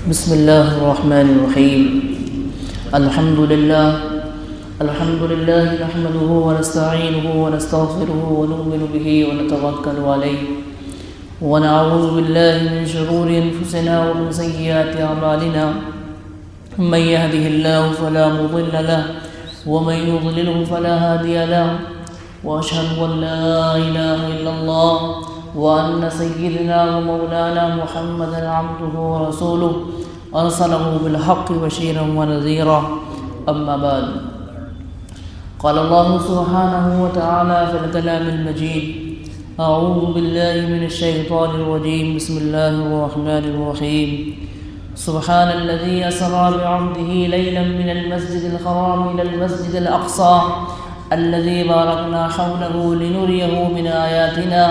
بسم الله الرحمن الرحيم. الحمد لله نحمده ونستعينه ونستغفره ونؤمن به ونتوكل عليه ونعوذ بالله من شرور أنفسنا ومن سيئات أعمالنا. من يهده الله فلا مضل له ومن يضلله فلا هادي له، وأشهد أن لا إله إلا الله وأن سيدنا ومولانا محمدا عبده ورسوله أرسله بالحق بشيرا ونذيرا. أما بعد، قال الله سبحانه وتعالى في الكلام المجيد: أعوذ بالله من الشيطان الرجيم. بسم الله الرحمن الرحيم. سبحان الذي أسرى بعبده ليلا من المسجد الحرام إلى المسجد الأقصى الذي باركنا حوله لنريه من آياتنا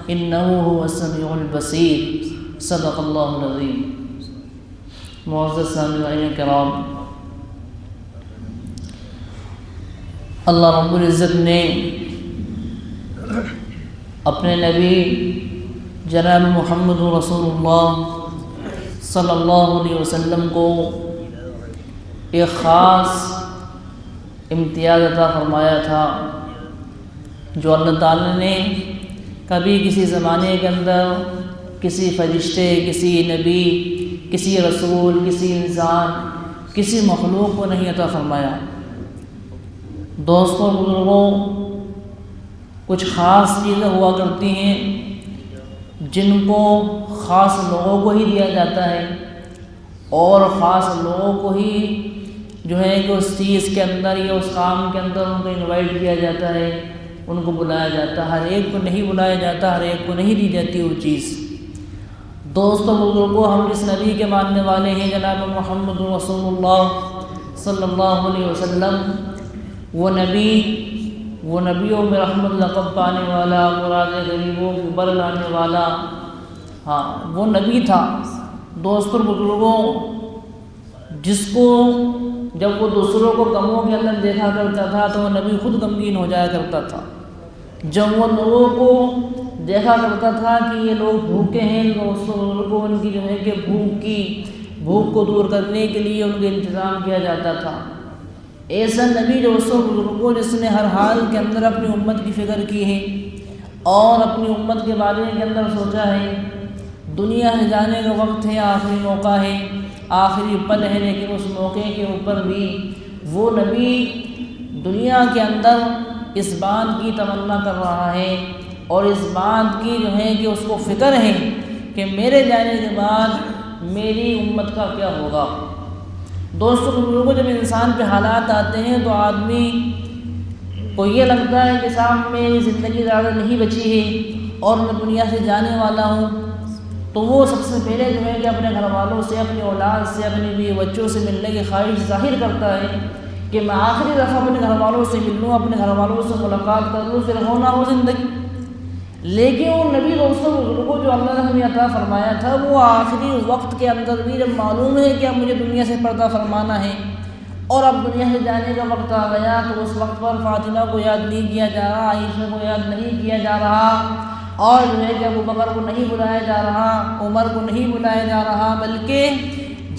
إنه هو السميع البصير. صدق اللہ العظیم. معزز سامعین کرام، اللہ رب العزت نے اپنے نبی جناب محمد رسول اللہ صلی اللہ علیہ وسلم کو ایک خاص امتیاز عطا فرمایا تھا جو اللہ تعالی نے کبھی کسی زمانے کے اندر کسی فرشتے، کسی نبی، کسی رسول، کسی انسان، کسی مخلوق کو نہیں عطا فرمایا. دوستوں، بزرگوں، کچھ خاص چیزیں ہوا کرتی ہیں جن کو خاص لوگوں کو ہی دیا جاتا ہے، اور خاص لوگوں کو ہی جو ہے کہ اس چیز کے اندر یا اس کام کے اندر ان کو انوائٹ کیا جاتا ہے، ان کو بلایا جاتا ہے. ہر ایک کو نہیں بلایا جاتا، ہر ایک کو نہیں دی جاتی وہ چیز. دوستوں، بزرگوں، ہم جس نبی کے ماننے والے ہیں جناب محمد رسول اللہ صلی اللہ علیہ وسلم، وہ نبیوں میں رحمت لقب پانے والا، مراد غریبوں کو بر لانے والا، وہ نبی تھا. دوستوں، بزرگوں، جس کو جب وہ دوسروں کو غموں کے اندر دیکھا کرتا تھا تو وہ نبی خود غمگین ہو جایا کرتا تھا. جب وہ لوگوں کو دیکھا کرتا تھا کہ یہ لوگ بھوکے ہیں تو ان کی جو ہے کہ بھوک کو دور کرنے کے لیے ان کا انتظام کیا جاتا تھا. ایسا نبی جو بزرگوں جس نے ہر حال کے اندر اپنی امت کی فکر کی ہے اور اپنی امت کے بارے کے اندر سوچا ہے. دنیا سے جانے کا وقت ہے، آخری موقع ہے، آخری پل ہے، لیکن اس موقع کے اوپر بھی وہ نبی دنیا کے اندر اس بات کی تمنا کر رہا ہے اور اس بات کی جو ہے کہ اس کو فکر ہے کہ میرے جانے کے بعد میری امت کا کیا ہوگا. دوستوں، بزرگوں، جب انسان پہ حالات آتے ہیں تو آدمی کو یہ لگتا ہے کہ صاحب میری زندگی زیادہ نہیں بچی ہے اور میں دنیا سے جانے والا ہوں، تو وہ سب سے پہلے جو ہے کہ اپنے گھر والوں سے، اپنی اولاد سے، اپنے بیوی بچوں سے ملنے کی خواہش ظاہر کرتا ہے کہ میں آخری دفعہ اپنے گھر والوں سے مل لوں، اپنے گھر والوں سے ملاقات کر لوں، پھر ہونا ہو زندگی. لیکن وہ نبی دوستوں بزرگوں جو اللہ نے ہمیں عطا فرمایا تھا، وہ آخری وقت کے اندر بھی جب معلوم ہے کہ اب مجھے دنیا سے پردہ فرمانا ہے اور اب دنیا سے جانے کا وقت آ گیا، تو اس وقت پر فاطمہ کو یاد نہیں کیا جا رہا، عائشہ کو یاد نہیں کیا جا رہا، اور جو ہے کہ ابو بکر کو نہیں بلایا جا رہا، عمر کو نہیں بلایا جا رہا، بلکہ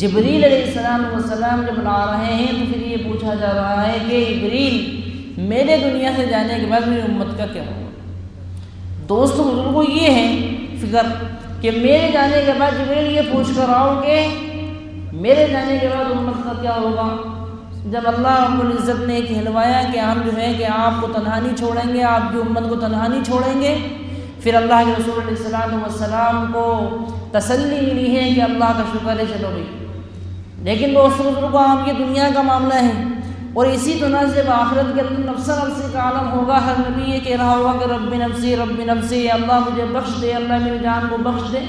جبریل علیہ السلام جب لا رہے ہیں تو پھر یہ پوچھا جا رہا ہے کہ جبریل، میرے دنیا سے جانے کے بعد میری امت کا کیا ہوگا. دوستوں، بزرگوں، یہ ہے فکر کہ میرے جانے کے بعد جبریل یہ پوچھ کر آؤ کہ میرے جانے کے بعد امت کا کیا ہوگا. جب اللہ رب العزت نے کہلوایا کہ ہم جو ہے کہ آپ کو تنہا نہیں چھوڑیں گے، آپ کی امت کو تنہا نہیں چھوڑیں گے، پھر اللہ کے رسول علیہ السلام کو تسلی ملی ہے کہ اللہ کا شکر ہے، چلو بھائی. لیکن دوستوں، بزرگوں، آپ یہ دنیا کا معاملہ ہے اور اسی طرح سے آخرت کے اندر نفس کا عالم ہوگا. ہر نبی یہ کہہ رہا ہوگا کہ رب نفسی رب نفسی، اللہ مجھے بخش دے، اللہ میری جان کو بخش دے.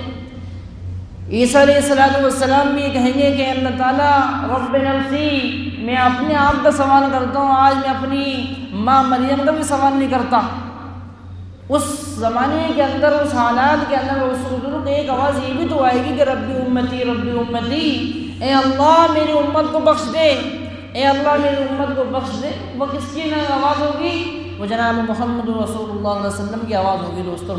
عیسیٰ علیہ السلام بھی یہ کہیں گے کہ اللہ تعالیٰ رب نفسی، میں اپنے آپ کا سوال کرتا ہوں، آج میں اپنی ماں مریم کا بھی سوال نہیں کرتا. اس زمانے کے اندر، اس حالات کے اندر اس بزرگ ایک آواز یہ بھی تو آئے گی کہ ربی امتی، اے اللہ میری امت کو بخش دے، اے اللہ میری امت کو بخش دے. وہ کس کی آواز ہوگی؟ وہ جناب محمد رسول اللہ علیہ وسلم کی آواز ہوگی. دوستوں،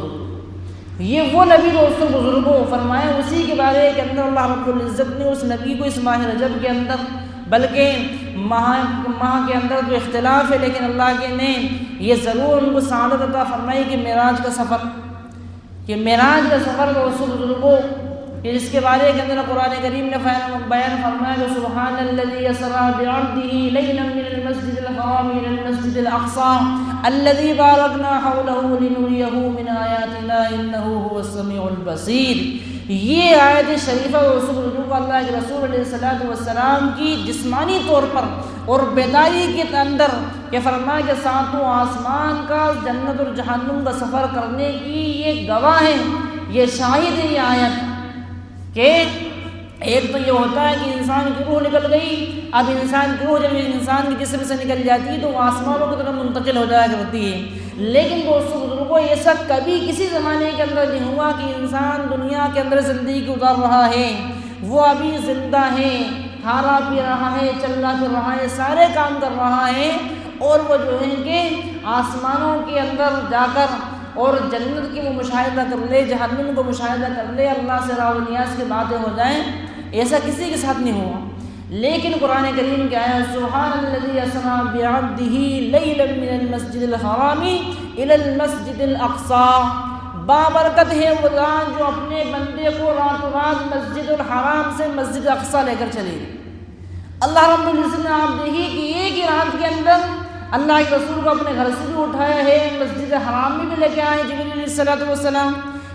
یہ وہ نبی دوستوں بزرگوں فرمایا اسی کے بارے کے اندر اللہ رب العزت نے اس نبی کو اس ماہ رجب کے اندر، بلکہ ماہ کے اندر تو اختلاف ہے لیکن اللہ کے نے یہ ضرور ان کو سعادت عطا فرمائی کہ معراج کا سفر، کہ معراج کا سفر دوستوں بزرگوں کہ جس کے بارے کے اندر قرآن کریم نے بیان فرمایا کہ سبحان الذی اسریٰ بعبدہ لیلا من المسجد الحرام الى المسجد الاقصى الذی بارکنا حولہ لنریہ من آیاتنا انہ هو السمیع البصیر۔ یہ آیت شریفہ رسول اللہ کے رسول علیہ السلام کی جسمانی طور پر اور بیداری کے اندر کہ فرمایا کہ ساتوں آسمان کا جنت اور جہنم کا سفر کرنے کی یہ گواہ ہے، یہ شاہد ہے یہ آیت، کہ ایک تو یہ ہوتا ہے کہ انسان کی روح نکل گئی، اب انسان کی روح جب انسان کی جسم سے نکل جاتی ہے تو وہ آسمانوں کی طرف منتقل ہو جایا کرتی ہے، لیکن دوستوں بزرگوں ایسا کبھی کسی زمانے کے اندر نہیں ہوا کہ انسان دنیا کے اندر زندگی گزار رہا ہے، وہ ابھی زندہ ہے، کھانا پی رہا ہے، چلنا پھر رہا ہے، سارے کام کر رہا ہے، اور وہ جو ہے کہ آسمانوں کے اندر جا کر اور جنت کی وہ مشاہدہ کر لے، جہنم کو مشاہدہ کر لے، اللہ سے راہ و نیاز کی باتیں ہو جائیں، ایسا کسی کے ساتھ نہیں ہوا۔ لیکن قرآن کریم کے آیا سبحان الذی اسریٰ بعبدہ لیلا من المسجد الحرام الی المسجد الاقصی، بابرکت ہے وہ ذات جو اپنے بندے کو راتوں رات مسجد الحرام سے مسجد اقصی لے کر چلے۔ اللہ رب العزت نے آپ دیکھیے کہ ایک ہی رات کے اندر اللہ کے رسول کو اپنے گھر سے بھی اٹھایا ہے، مسجد حرام میں بھی لے کے آئے جبریل علیہ السلام،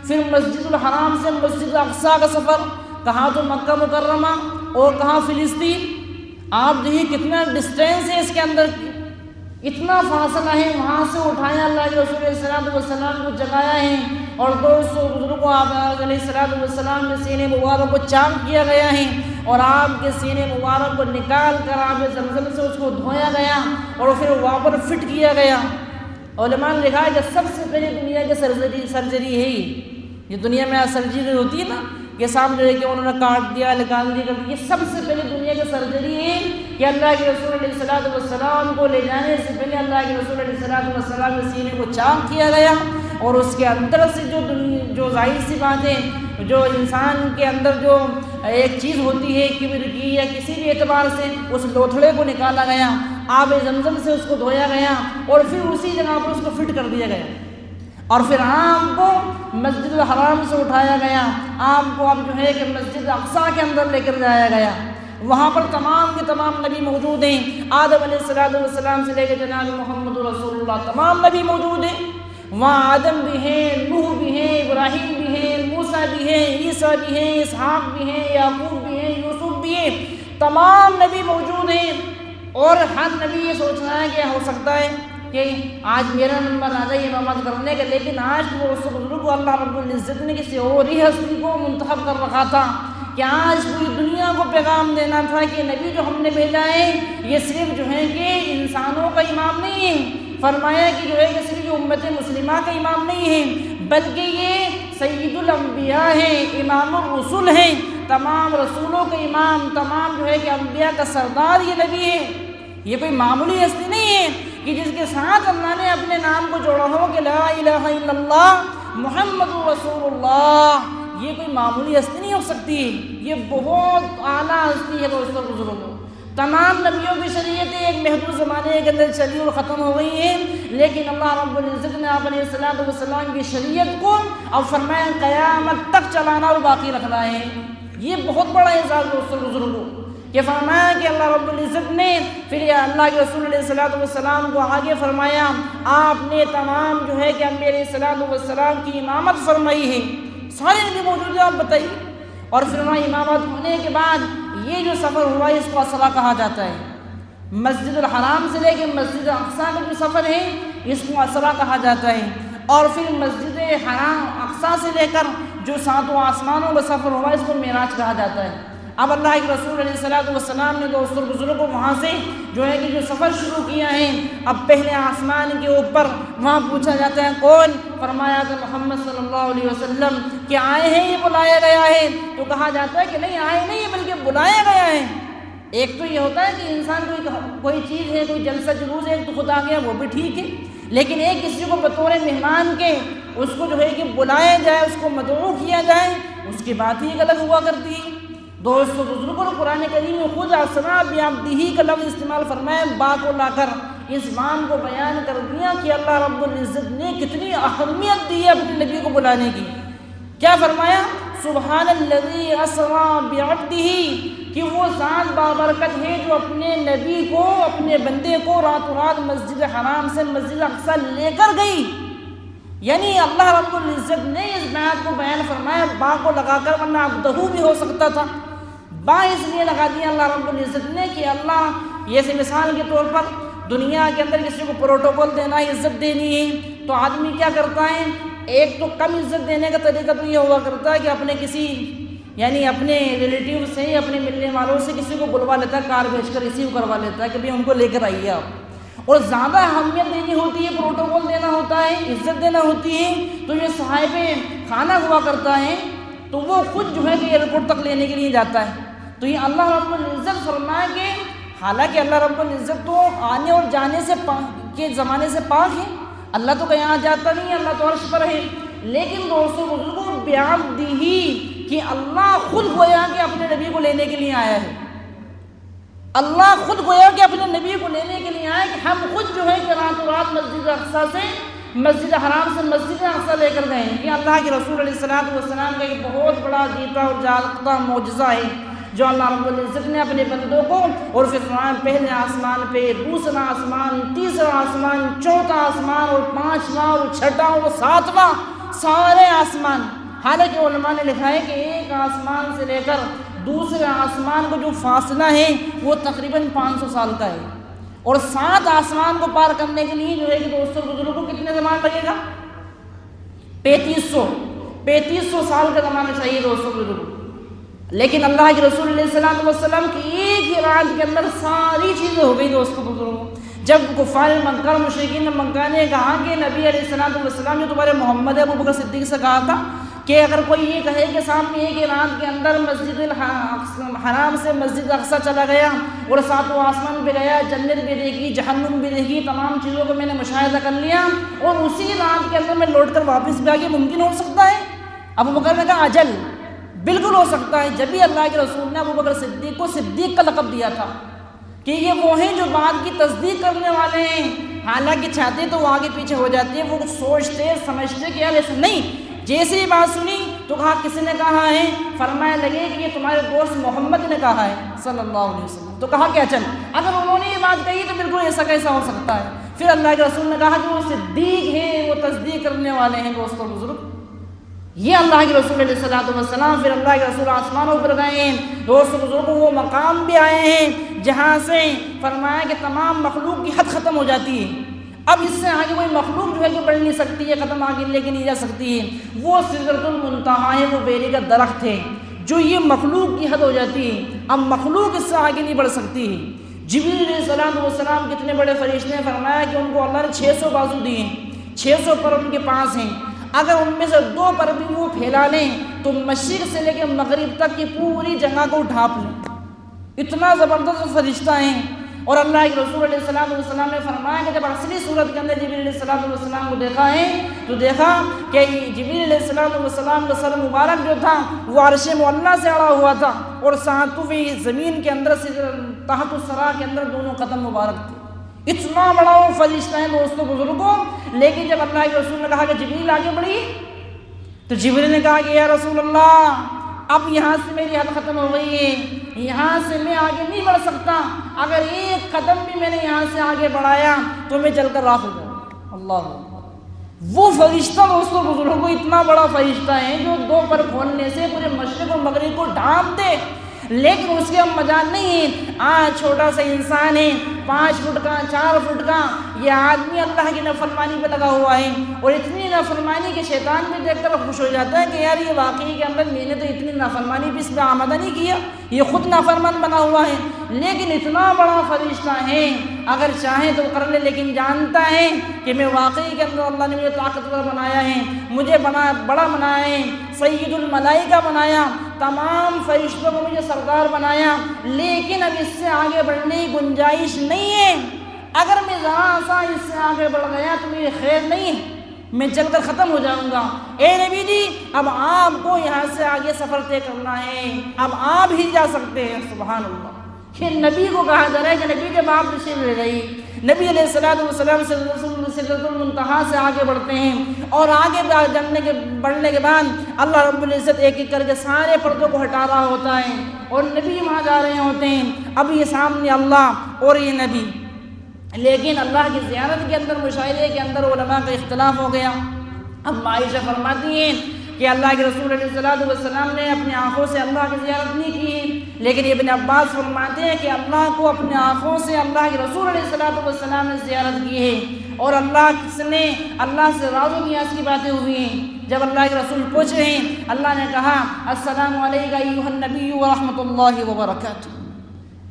پھر مسجد الحرام سے مسجد اقصی کا سفر، کہاں تو مکہ مکرمہ اور کہاں فلسطین، آپ دیکھیے کتنا ڈسٹینس ہے اس کے اندر، اتنا فاصلہ ہے، وہاں سے اٹھایا اللہ کے رسول علیہ السلام کو جگایا ہے، اور دوستوں بزرگوں آپ علیہ السلام کے سینے مبارک کو چاک کیا گیا ہے، اور آپ کے سینے مبارک کو نکال کر آپ زمزم سے اس کو دھویا گیا اور پھر وہاں پر فٹ کیا گیا۔ علماء نے لکھا ہے کہ سب سے پہلے دنیا کی سرجری ہے یہ دنیا میں سرجری ہوتی ہے نا کہ سامنے جو ہے کہ انہوں نے کاٹ دیا، نکال دیا، یہ سب سے پہلے دنیا کی سرجری ہے کہ اللہ کے رسول علیہ السلام کو لے جانے سے پہلے اللہ کے رسول علیہ السلام کے سینے کو چاک کیا گیا، اور اس کے اندر سے جو ظاہر سی بات ہے، جو انسان کے اندر جو ایک چیز ہوتی ہے کبر کی یا کسی بھی اعتبار سے، اس لوتھڑے کو نکالا گیا، آب زمزم سے اس کو دھویا گیا، اور پھر اسی جگہ پر اس کو فٹ کر دیا گیا، اور پھر آپ کو مسجد الحرام سے اٹھایا گیا، آپ کو اب جو ہے کہ مسجد اقصی کے اندر لے کر جایا گیا، وہاں پر تمام کے تمام نبی موجود ہیں، آدم علیہ السلام سے لے کے جناب محمد رسول اللہ تمام نبی موجود ہیں، وہاں آدم بھی ہیں، نوح بھی ہیں، ابراہیم بھی ہیں، موسیٰ بھی ہیں، عیسیٰ بھی ہیں، اسحاق بھی ہیں، یعقوب بھی ہیں، یوسف بھی ہیں، تمام نبی موجود ہیں، اور ہر نبی یہ سوچ رہا ہے کہ ہو سکتا ہے کہ آج میرا نمبر آ جائے امامت کرنے کا، لیکن آج تو اس بزرگ کو اللہ رب العزت نے کسی اور ہی ہستی کو منتخب کر رکھا تھا کہ آج پوری دنیا کو پیغام دینا تھا کہ نبی جو ہم نے بھیجا ہے یہ صرف جو ہے کہ انسانوں کا امام نہیں ہے، فرمایا کہ جو ہے کہ صرف امت مسلمہ کا امام نہیں ہے، بلکہ یہ سید الانبیاء ہیں، امام الرسل ہیں، تمام رسولوں کے امام، تمام جو ہے کہ انبیاء کا سردار یہ نبی ہے، یہ کوئی معمولی ہستی نہیں ہے کہ جس کے ساتھ اللہ نے اپنے نام کو جوڑا ہو کہ لا الہ الا اللہ محمد رسول اللہ، یہ کوئی معمولی ہستی نہیں ہو سکتی، یہ بہت اعلیٰ ہستی ہے دوستوں بزرگوں۔ تمام نبیوں کی شریعتیں ایک محدود زمانے کے اندر چلی اور ختم ہو گئی ہیں، لیکن اللہ رب العزت نے آپ علیہ السلام کی شریعت کو اب فرمایا قیامت تک چلانا اور باقی رکھنا ہے، یہ بہت بڑا اعزاز دوستوں بزرگوں کہ فرمایا کہ اللہ رب العزت نے پھر اللہ کے رسول علیہ السلام کو آگے فرمایا آپ نے تمام جو ہے کہ انبیاء علیہ السلام کی امامت فرمائی ہے، سارے نبی موجود ہیں، آپ بتائیے، اور پھر وہاں امامت ہونے کے بعد یہ جو سفر ہوا اس کو اسرا کہا جاتا ہے، مسجد الحرام سے لے کے مسجد اقصی کا جو سفر ہے اس کو اسرا کہا جاتا ہے، اور پھر مسجد حرام اقصی سے لے کر جو ساتوں آسمانوں کا سفر ہوا اس کو معراج کہا جاتا ہے۔ اب اللہ کے رسول علیہ السلام نے دوستوں بزرگوں کو وہاں سے جو ہے کہ جو سفر شروع کیا ہے، اب پہلے آسمان کے اوپر وہاں پوچھا جاتا ہے کون، فرمایا کہ محمد صلی اللہ علیہ وسلم کہ آئے ہیں یہ بلایا گیا ہے، تو کہا جاتا ہے کہ نہیں آئے نہیں ہے بلکہ بلایا گیا ہے۔ ایک تو یہ ہوتا ہے کہ انسان کوئی چیز ہے، کوئی جلسہ جلوس ہے تو خود آ گیا وہ بھی ٹھیک ہے، لیکن ایک کسی کو بطور مہمان کے اس کو جو ہے کہ بلایا جائے، اس کو مدعو کیا جائے، اس کی بات ہی ایک الگ ہوا کرتی ہے۔ دوستو بزرگوں، قرآن کریم میں خود اسرا بعبدہ کا لفظ استعمال فرمایا، با کو لا کر اس بات کو بیان کر دیا کہ اللہ رب العزت نے کتنی اہمیت دی ہے اپنے نبی کو بلانے کی۔ کیا فرمایا؟ سبحان الذی اسرا بعبدہ، کہ وہ ذات بابرکت ہے جو اپنے نبی کو، اپنے بندے کو راتوں رات مسجد حرام سے مسجد اقصی لے کر گئی۔ یعنی اللہ رب العزت نے اس بات کو بیان فرمایا با کو لگا کر، ورنہ عبدہ بھی ہو سکتا تھا، با اس لیے لگا دیا اللہ رب العزت نے کہ اللہ، جیسے مثال کے طور پر دنیا کے اندر کسی کو پروٹوکول دینا ہے، عزت دینی ہے، تو آدمی کیا کرتا ہے؟ ایک تو کم عزت دینے کا طریقہ تو یہ ہوا کرتا ہے کہ اپنے کسی، یعنی اپنے ریلیٹیو سے، اپنے ملنے والوں سے کسی کو بلوا لیتا ہے، کار بھیج کر ریسیو کروا لیتا ہے کہ بھئی ہم کو لے کر آئیے آپ۔ اور زیادہ اہمیت دینی ہوتی ہے، پروٹوکول دینا ہوتا ہے، عزت دینا ہوتی ہے، تو یہ صاحب خانہ ہوا کرتا ہے، تو وہ خود جو ہے کہ ایئرپورٹ تک لینے کے لیے جاتا ہے۔ تو یہ اللہ رب العزت فرمائے کہ حالانکہ اللہ رب العزت تو آنے اور جانے سے کے زمانے سے پاک ہے، اللہ تو کہیں آ جاتا نہیں ہے، اللہ تو عرش پر ہے، لیکن دوستو بزرگوں بعبدہ، کہ اللہ خود گویا کہ اپنے نبی کو لینے کے لیے آیا ہے۔ اللہ خود گویا کہ اپنے نبی کو لینے کے لیے آیا کہ ہم خود جو ہے کہ راتوں رات مسجد اقصی سے، مسجد حرام سے مسجد اقصی لے کر گئے ہیں۔ یہ اللہ کے رسول علیہ السلام کا ایک بہت بڑا جیتا اور جاگتا معجزہ ہے جو اللہ رب العزت نے اپنے بندوں کو، اور پھر پہلے آسمان پہ، دوسرا آسمان، تیسرا آسمان، چوتھا آسمان، اور پانچواں اور چھٹا اور ساتواں، سارے آسمان۔ حالانکہ علماء نے لکھا ہے کہ ایک آسمان سے لے کر دوسرے آسمان کو جو فاصلہ ہے وہ تقریباً 500 سال کا ہے، اور 7 آسمان کو پار کرنے کے لیے جو ہے کہ دوستوں بزرگوں کو کتنے زمان لگے گا؟ 3500 سال کا زمانہ چاہیے دوستوں بزرگوں۔ لیکن اللہ کے رسول علیہ السلام کی ایک ہی رات کے اندر ساری چیزیں ہو گئی دوستوں بزرگوں۔ جب کفار مکہ اور مشرکین مکہ نے کہا کہ نبی علیہ السلام جو تمہارے محمد ابو بکر صدیق سے کہا تھا کہ اگر کوئی یہ کہے کہ سامنے ایک ہی رات کے اندر مسجد حرام سے مسجد اقصی چلا گیا اور 7 آسمان پہ گیا، جنت بھی دیکھی، جہنم بھی دیکھی، تمام چیزوں کو میں نے مشاہدہ کر لیا، اور اسی رات کے اندر میں لوٹ کر واپس بھی آ کے، ممکن ہو سکتا ہے؟ ابو بکر نے کہا اجل، بالکل ہو سکتا ہے۔ جب بھی اللہ کے رسول نے ابو بکر صدیق کو صدیق کا لقب دیا تھا کہ یہ وہ ہیں جو بات کی تصدیق کرنے والے ہیں، حالانکہ چاہتے تو وہ آگے پیچھے ہو جاتے ہیں، وہ سوچتے سمجھتے کہ یار ایسا نہیں۔ جیسے ہی بات سنی تو کہا کس نے کہا ہے؟ فرمایا لگے کہ یہ تمہارے دوست محمد نے کہا ہے صلی اللہ علیہ وسلم۔ تو کہا کہ اچھا اگر انہوں نے یہ بات کہی تو بالکل ایسا کیسا ہو سکتا ہے؟ پھر اللہ کے رسول نے کہا کہ وہ صدیق ہیں، وہ تصدیق کرنے والے ہیں دوستوں بزرگ۔ یہ اللہ کے رسول علیہ السلام، پھر اللہ کے رسول آسمانوں پر گئے ہیں دوستوں بزرگوں، وہ مقام بھی آئے ہیں جہاں سے فرمایا کہ تمام مخلوق کی حد ختم ہو جاتی ہے، اب اس سے آگے کوئی مخلوق جو ہے کہ بڑھ نہیں سکتی ہے، قدم آگے لے کے نہیں جا سکتی ہے۔ وہ سدرۃ المنتہا ہے، وہ بیری کا درخت ہے جو یہ مخلوق کی حد ہو جاتی ہے، اب مخلوق اس سے آگے نہیں بڑھ سکتی ہے۔ جبریل علیہ السلام کتنے بڑے فرشتے ہیں، فرمایا کہ ان کو اللہ نے 600 بازو دیے ہیں، 600 پر ان کے پاس ہیں، اگر ان میں سے 2 پر بھی وہ پھیلا لیں تو مشرق سے لے کے مغرب تک کی پوری جگہ کو ڈھانپ لیں، اتنا زبردست فرشتہ ہیں۔ اور اللہ کے رسول علیہ السلام نے فرمایا کہ جب اصلی صورت کے اندر جبریل علیہ السلام کو دیکھا ہے تو دیکھا کہ جبریل علیہ السلام کا سر مبارک جو تھا وہ عرش معلیٰ سے اڑا ہوا تھا، اور ساتویں زمین کے اندر سے تحت الثری کے اندر دونوں قدم مبارک تھے، اتنا بڑا وہ فرشتہ ہے دوستوں بزرگوں۔ لیکن جب اللہ کے رسول نے کہا کہ جبریل آگے بڑھی تو جبریل نے کہا کہ یا رسول اللہ اب یہاں سے میری حد ختم ہو گئی ہے، یہاں سے میں آگے نہیں بڑھ سکتا، اگر ایک قدم بھی میں نے یہاں سے آگے بڑھایا تو میں جل کر راکھ ہو جاؤں۔ اللہ، وہ فرشتہ دوستوں بزرگوں اتنا بڑا فرشتہ ہے جو 2 پر کھولنے سے پورے مشرق اور مغرب کو ڈھانپ دے، لیکن اس کے ہم مجال نہیں ہے۔ آج چھوٹا سا انسان ہے، 5 فٹ کا، 4 فٹ کا، یہ آدمی اللہ کی نافرمانی پہ لگا ہوا ہے، اور اتنی نافرمانی کہ شیطان بھی دیکھ کر خوش ہو جاتا ہے کہ یار یہ واقعی کے اندر میں نے تو اتنی نافرمانی بھی اس میں آمدہ نہیں کیا، یہ خود نافرمان بنا ہوا ہے، لیکن اتنا بڑا فرشتہ ہے اگر چاہے تو کر لے، لیکن جانتا ہے کہ میں واقعی کے اندر اللہ نے مجھے طاقتور بنایا ہے، مجھے بڑا بنایا ہے، سید الملائکہ بنایا، تمام فرشتوں کو مجھے سردار بنایا، لیکن اب اس سے آگے بڑھنے کی گنجائش نہیں ہے، اگر میں ذرا سا اس سے آگے بڑھ گیا تو میری خیر نہیں ہے، میں جل کر ختم ہو جاؤں گا۔ اے نبی جی اب آپ کو یہاں سے آگے سفر طے کرنا ہے، اب آپ ہی جا سکتے ہیں۔ سبحان اللہ، کہ نبی کو کہا جا رہا ہے کہ نبی جب آپ تشریف لے گئی، نبی علیہ السلام سدرۃ المنتہا سے آگے بڑھتے ہیں، اور آگے بڑھنے کے بعد اللہ رب العزت ایک ایک کر کے سارے پردوں کو ہٹا رہا ہوتا ہے، اور نبی وہاں جا رہے ہوتے ہیں۔ اب یہ سامنے اللہ اور یہ نبی، لیکن اللہ کی زیارت کے اندر، مشاہدے کے اندر علماء کا اختلاف ہو گیا۔ اب عائشہ فرماتی ہیں کہ اللہ کے رسول علیہ السلام نے اپنی آنکھوں سے اللہ کی زیارت نہیں کی ہے، لیکن ابن عباس فرماتے ہیں کہ اللہ کو اپنے آنکھوں سے اللہ کے رسول علیہ السلام نے زیارت کی ہے، اور اللہ سے راز و نیاز کی باتیں ہوئی ہیں۔ جب اللہ کے رسول پوچھے ہیں، اللہ نے کہا السلام علیکم ایھا النبی ورحمۃ اللہ وبرکاتہ،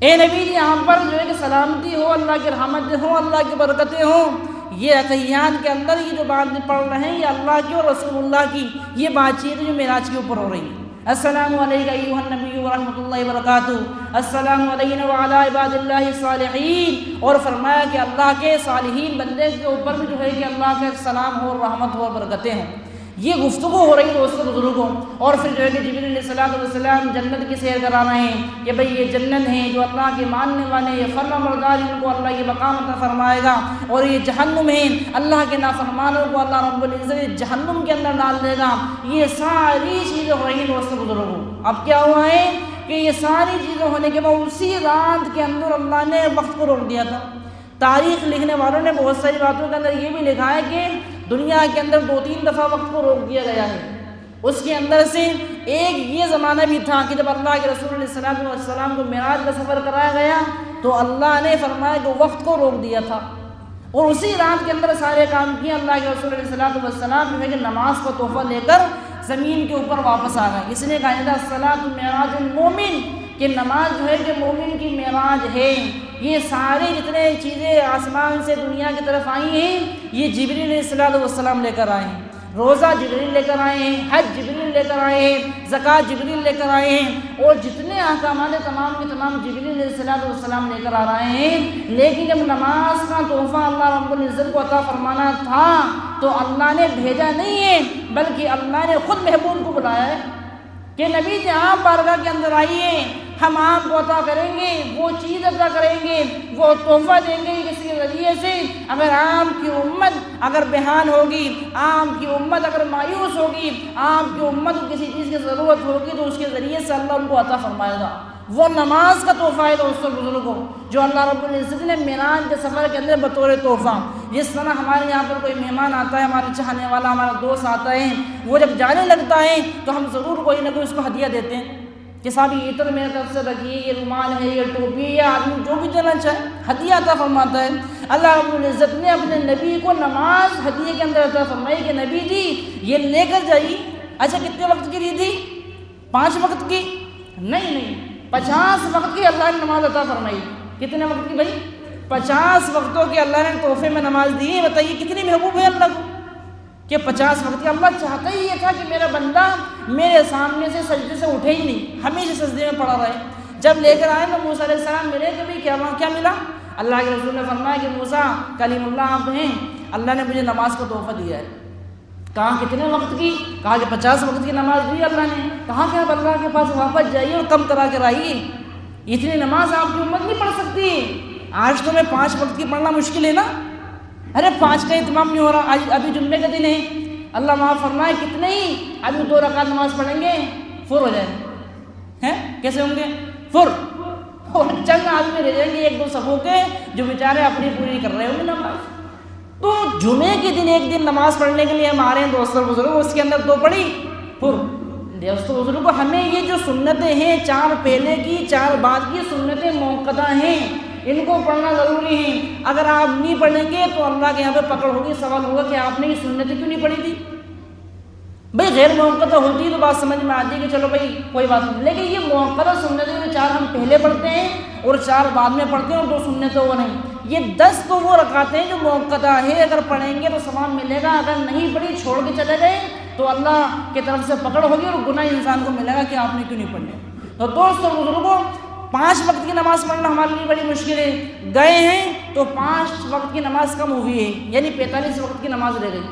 اے نبی جی آپ پر جو ہے کہ سلامتی ہو، اللہ کی رحمتیں ہوں، اللہ کی برکتیں ہوں۔ یہ اتحیات کے اندر یہ جو باتیں پڑھ رہے ہیں، یہ اللہ کی اور رسول اللہ کی یہ بات چیت جو معراج کے اوپر ہو رہی ہے۔ السلام علیکم ایھا النبی ورحمۃ اللہ وبرکاتہ، السلام علینا وعلی عباد اللہ الصالحین، اور فرمایا کہ اللہ کے صالحین بندے کے اوپر بھی جو ہے کہ اللہ کے سلام ہو، رحمت ہو، برکتیں ہوں۔ یہ گفتگو ہو رہی دوستوں بزرگوں، اور پھر جو ہے کہ جبریل علیہ السلام جنت کی سیر کرا رہے ہیں کہ بھئی یہ جنت ہیں، جو اللہ کے ماننے والے، یہ فرما بردار، ان کو اللہ یہ مقام عطا فرمائے گا، اور یہ جہنم ہیں، اللہ کے نافرمانوں کو اللہ رب العزت جہنم کے اندر ڈال دے گا۔ یہ ساری چیزیں ہو رہی ہیں دوستوں بزرگوں۔ اب کیا ہوا ہے کہ یہ ساری چیزیں ہونے کے بعد اسی رات کے اندر اللہ نے وقت کو روک دیا تھا۔ تاریخ لکھنے والوں نے بہت ساری باتوں کے اندر یہ بھی لکھا ہے کہ دنیا کے اندر 2-3 دفعہ وقت کو روک دیا گیا ہے۔ اس کے اندر سے ایک یہ زمانہ بھی تھا کہ جب اللہ کے رسول علیہ السلام کو معراج کا سفر کرایا گیا تو اللہ نے فرمایا کہ وقت کو روک دیا تھا، اور اسی رات کے اندر سارے کام کیے۔ اللہ کے رسول علیہ السلام جو ہے کہ نماز کا تحفہ لے کر زمین کے اوپر واپس آ گئے۔ اس نے کہا تھا الصلاۃ معراج المومن، کہ نماز جو ہے کہ مومن کی معراج ہے۔ یہ سارے جتنے چیزیں آسمان سے دنیا کی طرف آئی ہیں، یہ جبریل علیہ السلام لے کر آئے ہیں۔ روزہ جبریل لے کر آئے ہیں، حج جبریل لے کر آئے ہیں، زکوٰۃ جبریل لے کر آئے ہیں، اور جتنے احکامات تمام کے تمام جبریل علیہ السلام لے کر آ رہے ہیں۔ لیکن جب نماز کا تحفہ اللہ رب العزت کو عطا فرمانا تھا تو اللہ نے بھیجا نہیں ہے، بلکہ اللہ نے خود محبوب کو بلایا ہے کہ نبی جی آپ بارگاہ کے اندر آئیے، ہم آپ کو عطا کریں گے، وہ چیز عطا کریں گے، وہ تحفہ دیں گے کسی ذریعے سے۔ اگر آپ کی امت اگر بحال ہوگی، آپ کی امت اگر مایوس ہوگی، آپ کی امت کو کسی چیز کی ضرورت ہوگی تو اس کے ذریعے سے اللہ ان کو عطا فرمائے گا۔ وہ نماز کا تحفہ ہے دوستوں بزرگوں، جو اللہ رب العزت نے معراج کے سفر کے اندر بطور تحفہ، جس طرح ہمارے یہاں پر کوئی مہمان آتا ہے، ہمارے چاہنے والا ہمارا دوست آتا ہے، وہ جب جانے لگتا ہے تو ہم ضرور کوئی نہ کوئی اس کو ہدیہ دیتے ہیں کہ صاحب یہ عطر میرے طرف سے رکھیے، یہ رومال ہے، یہ ٹوپی ہے، یا آدمی جو بھی دینا چاہے ہدیہ عطا فرماتا ہے۔ اللہ رب العزت نے اپنے نبی کو نماز ہدیے کے اندر عطا فرمائی کہ نبی جی یہ لے کر جائیے۔ اچھا کتنے وقت کی دی تھی؟ 5 وقت کی؟ نہیں، 50 وقت کی اللہ نے نماز عطا فرمائی۔ کتنے وقت کی بھائی؟ 50 وقتوں کی اللہ نے تحفے میں نماز دی ہے۔ بتائیے کتنی محبوب ہے اللہ کو کہ 50 وقت کی۔ اللہ چاہتا ہی یہ تھا کہ میرا بندہ میرے سامنے سے سجدے سے اٹھے ہی نہیں، ہمیشہ سجدے میں پڑا رہے۔ جب لے کر آئے تو موسیٰ علیہ السلام ملے تو بھی کیا ملا؟ اللہ کے رسول نے فرمایا کہ موسیٰ کلیم اللہ آپ ہیں، اللہ نے مجھے نماز کا تحفہ دیا ہے۔ کہا کتنے وقت کی؟ کہا کہ 50 وقت کی نماز دی اللہ نے۔ کہا کہ اب اللہ کے پاس واپس جائیے اور کم کرا کے آئیے، اتنی نماز آپ کی امت نہیں پڑھ سکتی۔ آج تو میں 5 وقت کی پڑھنا مشکل ہے نا، ارے 5 کا اہتمام نہیں ہو رہا، آج ابھی جمعے کا دن ہے، اللہ معاف فرمائے کتنے ہی ابھی 2 رکعت نماز پڑھیں گے فر ہو جائیں گے، کیسے ہوں گے؟ فر، اور چند آدمی رہ جائیں گے 1-2 صفوں کے جو بیچارے اپنی پوری کر رہے ہوں گے نماز۔ تو جمعے کے دن ایک دن نماز پڑھنے کے لیے ہم آ رہے ہیں دوستوں بزرگوں، اس کے اندر 2 پڑھی فر۔ دوستوں بزرگوں ہمیں یہ جو سنتیں ہیں 4 پہلے کی 4 بعد کی سنتیں موقدہ ہیں، ان کو پڑھنا ضروری ہے۔ اگر آپ نہیں پڑھیں گے تو اللہ کے یہاں پہ پکڑ ہوگی، سوال ہوگا کہ آپ نے یہ سنتیں کیوں نہیں پڑھی تھی؟ بھئی غیر موقدہ ہوتی تو بات سمجھ میں آتی کہ چلو بھئی کوئی بات نہیں، لیکن یہ موقدہ سنتیں جو 4 ہم پہلے پڑھتے ہیں اور 4 بعد میں پڑھتے ہیں، اور 2 سنتیں وہ نہیں۔ یہ 10 تو وہ رکعتیں جو موقدہ ہے، اگر پڑھیں گے تو ثواب ملے گا، اگر نہیں پڑھی چھوڑ کے چلے گئے تو اللہ کی طرف سے پکڑ ہوگی اور گناہ انسان کو ملے گا کہ آپ نے کیوں نہیں پڑھنے۔ تو دوستوں بزرگوں 5 وقت کی نماز پڑھنا ہمارے لیے بڑی مشکل ہے۔ گئے ہیں تو 5 وقت کی نماز کم ہوئی ہے، یعنی 45 وقت کی نماز رہ گئی۔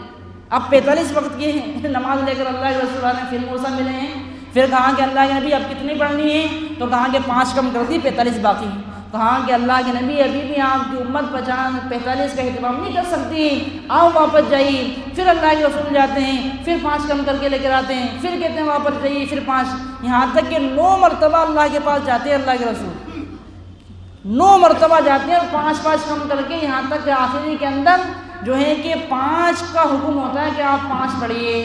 اب 45 وقت کی نماز لے کر اللہ کے رسول نے پھر موسیٰ ملے ہیں، پھر کہا کہ اللہ کے نبی اب کتنی پڑھنی ہے؟ تو کہا کہ 5 کم کر دی، 45 باقی۔ کہا کہ اللہ کے نبی ابھی بھی آپ کی امت 45 کا اہتمام نہیں کر سکتی، آؤ واپس جائیے۔ پھر اللہ کے رسول جاتے ہیں، پھر 5 کم کر کے لے کر آتے ہیں، پھر کہتے ہیں واپس جائیے، پھر 5، یہاں تک کہ 9 مرتبہ اللہ کے پاس جاتے ہیں اللہ کے رسول، 9 مرتبہ جاتے ہیں اور 5 کم کر کے، یہاں تک کہ آخری کے اندر جو ہے کہ 5 کا حکم ہوتا ہے کہ آپ 5 پڑھیے۔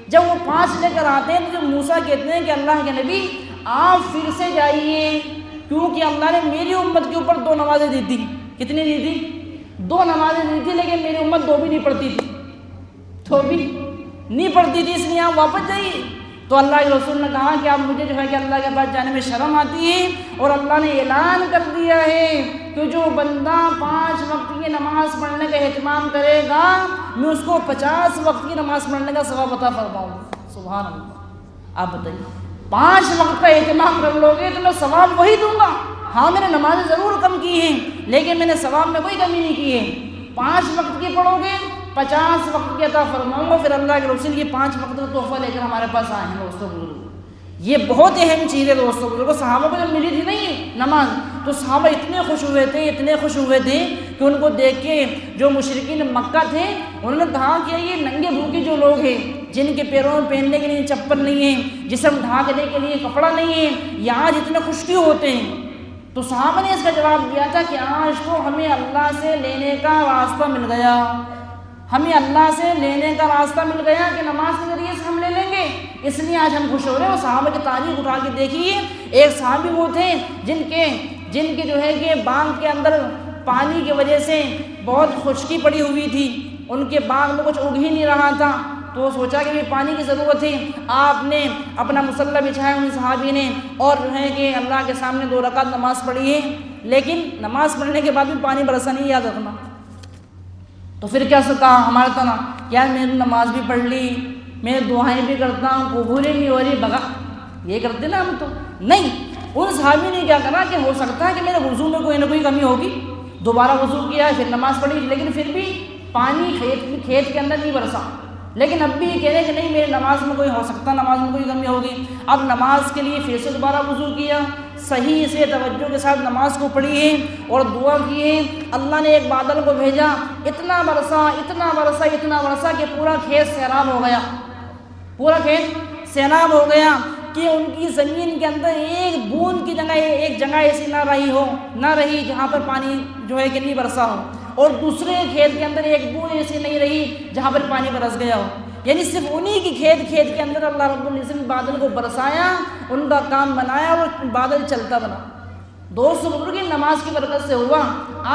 جب وہ 5 لے کر آتے ہیں تو جو موسیٰ کہتے ہیں کہ اللہ کے نبی آپ پھر سے جائیے، کیونکہ اللہ نے میری امت کے اوپر 2 نمازیں دی تھی۔ کتنی دی تھی؟ 2 نمازیں دی تھی، لیکن میری امت 2 بھی نہیں پڑھتی تھی، 2 بھی نہیں پڑھتی تھی، اس لیے آپ واپس جائیے۔ تو اللہ کے رسول نے کہا کہ اب مجھے جو ہے کہ اللہ کے پاس جانے میں شرم آتی ہے، اور اللہ نے اعلان کر دیا ہے کہ جو بندہ 5 وقت کی نماز پڑھنے کا اہتمام کرے گا میں اس کو 50 وقت کی نماز پڑھنے کا ثواب عطا فرماؤں گا۔ سبحان اللہ۔ آپ بتائیے 5 وقت کا اہتمام کر لو گے تو میں ثواب وہی دوں گا۔ ہاں میں نے نمازیں ضرور کم کی ہیں، لیکن میں نے ثواب میں کوئی کمی نہیں کی ہے۔ 5 وقت کی پڑھو گے 50 وقت کی عطا فرماؤں گا۔ پھر اللہ کے رسول یہ 5 وقت کا تحفہ لے کر ہمارے پاس آئے ہیں دوستوں بزرگوں۔ یہ بہت اہم چیز ہے دوستوں بزرگوں۔ صحابہ کو جب ملی تھی نہیں نماز تو صحابہ اتنے خوش ہوئے تھے کہ ان کو دیکھ کے جو مشرکین مکہ تھے انہوں نے کہا کہ یہ ننگے بھوکے جو لوگ ہیں، جن کے پیروں میں پہننے کے لیے چپل نہیں ہے، جسم ڈھانکنے کے لیے کپڑا نہیں ہے، یہ آج اتنے خوش کیوں ہوتے ہیں؟ تو صحابہ نے اس کا جواب دیا تھا کہ آج تو ہمیں اللہ سے لینے کا راستہ مل گیا، ہمیں اللہ سے لینے کا راستہ مل گیا کہ نماز کے ذریعے سے ہم لے لیں گے، اس لیے آج ہم خوش ہو رہے ہیں۔ اور صحابہ کی تاریخ اٹھا کے دیکھیے، ایک صحابی وہ تھے جن کے جو ہے کہ باغ کے اندر پانی کی وجہ سے بہت خشکی پڑی ہوئی تھی، ان کے باغ میں کچھ اگ ہی نہیں رہا تھا، تو وہ سوچا کہ پانی کی ضرورت ہے۔ آپ نے اپنا مصلی بچھایا ان صحابی نے، اور جو ہے کہ اللہ کے سامنے 2 رکعت نماز پڑھی ہے، لیکن نماز پڑھنے کے بعد بھی پانی برسا نہیں، یاد رکھنا۔ تو پھر کیا کہا ہمارے طرح کہ یار میں نے نماز بھی پڑھ لی، میں دعائیں بھی کرتا ہوں، قبول نہیں ہو رہی، بگا یہ کرتے نا ہم تو نہیں۔ ان صحابی نے کیا کرا کہ ہو سکتا ہے کہ میرے وضو میں کوئی نہ کوئی کمی ہوگی، دوبارہ وضو کیا پھر نماز پڑھی، لیکن پھر بھی پانی کھیت کے اندر نہیں برسا، لیکن اب بھی یہ کہہ رہے کہ نہیں میرے نماز میں کوئی ہو سکتا، نماز میں کوئی کمی ہوگی۔ اب نماز کے لیے پھر سے دوبارہ وضو کیا، صحیح سے توجہ کے ساتھ نماز کو پڑھی ہے اور دعا کی ہے۔ اللہ نے ایک بادل کو بھیجا، اتنا برسا کہ پورا کھیت سیراب ہو گیا، پورا کھیت سیراب ہو گیا کہ ان کی زمین کے اندر ایک بوند کی جگہ ایک جگہ ایسی نہ رہی جہاں پر پانی جو ہے کہ نہیں برسا ہو، اور دوسرے کھیت کے اندر ایک بوند ایسی نہیں رہی جہاں پر پانی برس گیا ہو، یعنی صرف انہی کی کھیت کے اندر اللہ رب العزت نے بادل کو برسایا، ان کا کام بنایا اور بادل چلتا بنا۔ دوست بزرگ نماز کی برکت سے ہوا۔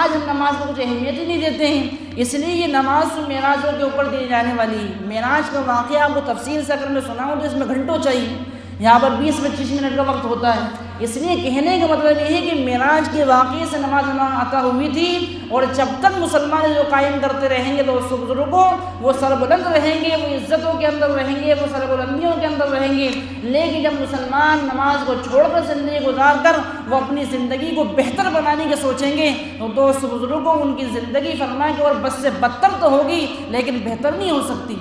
آج ہم نماز کو کچھ اہمیت ہی نہیں دیتے ہیں، اس لیے یہ نماز معراجوں کے اوپر دی جانے والی معراج کا واقعہ آپ کو تفصیل سے اگر میں سناؤں تو اس میں گھنٹوں چاہیے، یہاں پر 20-25 منٹ کا وقت ہوتا ہے، اس لیے کہنے کا مطلب یہ ہے کہ معراج کے واقعے سے نماز عطا ہوئی تھی، اور جب تک مسلمان جو قائم کرتے رہیں گے دوستوں بزرگوں وہ سربلند رہیں گے، وہ عزتوں کے اندر رہیں گے، وہ سربلندیوں کے اندر رہیں گے۔ لیکن جب مسلمان نماز کو چھوڑ کر زندگی گزار کر وہ اپنی زندگی کو بہتر بنانے کے سوچیں گے تو دوست بزرگوں ان کی زندگی فرمائے کہ اور بس سے بدتر تو ہوگی لیکن بہتر نہیں ہو سکتی،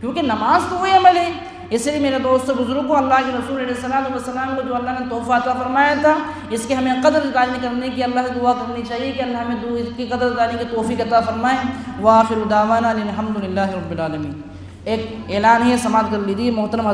کیونکہ نماز تو وہی عمل ہے۔ اس لیے میرے دوست بزرگوں اللہ کے رسول علیہ السلام کو جو اللہ نے تحفہ عطا فرمایا تھا اس کی ہمیں قدر دانی کرنے کی اللہ سے دعا کرنی چاہیے کہ اللہ ہمیں اس کی قدر دانی کی توفیق عطا فرمائے۔ وآخر دعوانا الحمد للہ رب العالمین۔ ایک اعلان ہے، سماعت کر لیجیے محترم حضرات۔